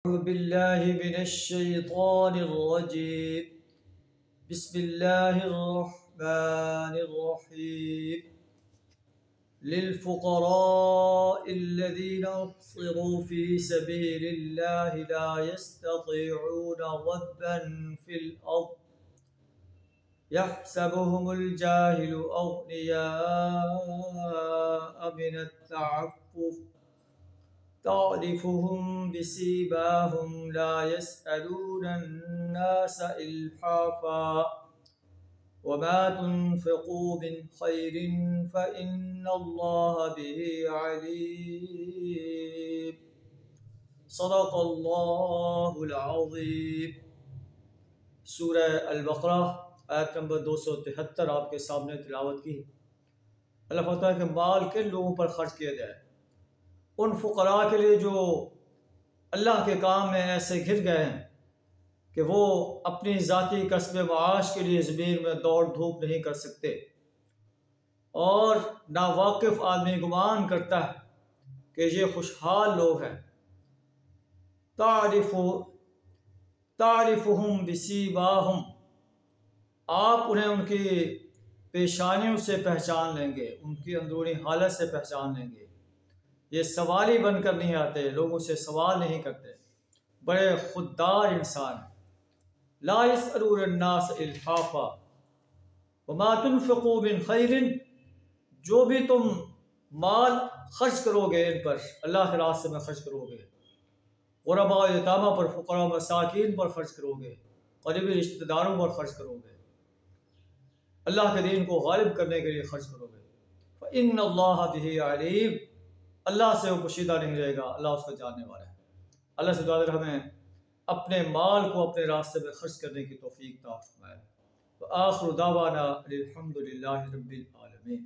أعوذ بالله من الشيطان الرجيم. بسم الله الرحمن الرحيم. للفقراء الذين أحصروا في سبيل الله لا يستطيعون ضربا في الأرض يحسبهم الجاهل أغنياء من التعفف تعرفهم بسيماهم لا يسألون الناس إلحافا وما تنفقوا من خير فإن الله به عليم. صدق اللہ العظیم. سورہ البقرہ آیت نمبر 273 آپ کے سامنے تلاوت کی. اللہ فرماتا ہے کہ مال کن لوگوں پر خرچ کیا جائے؟ ان فقراء کے لیے جو اللہ کے کام میں ایسے گر گئے ہیں کہ وہ اپنی ذاتی کسب معاش کے لیے زمین میں دوڑ دھوپ نہیں کر سکتے، اور ناواقف آدمی گمان کرتا ہے کہ یہ خوشحال لوگ ہیں. تعرفهم بسیماہم، آپ انہیں ان کی پیشانیوں سے پہچان لیں گے، ان کی اندرونی حالت سے پہچان لیں گے. یہ سوالی بن کر نہیں آتے، لوگوں سے سوال نہیں کرتے، بڑے خوددار انسان ہیں. لا يسألون الناس الحافا وما تنفقوا من خیر، جو بھی تم مال خرچ کرو گے ان پر، اللہ کے راستے میں خرچ کرو گے، غرباء و یتامہ پر، فقراء و مساکین پر خرچ کرو گے، قریبی رشتہ داروں پر خرچ کرو گے، اللہ کے دین کو غالب کرنے کے لیے خرچ کرو گے، فإن اللہ بہ علیم، اللہ سے وہ پوشیدہ نہیں رہے گا، اللہ اس کو جاننے والا ہے. اللہ سے دعا ہمیں اپنے مال کو اپنے راستے میں خرچ کرنے کی توفیق عطا فرمائے. وآخر دعوانا الحمد للہ رب العالمین.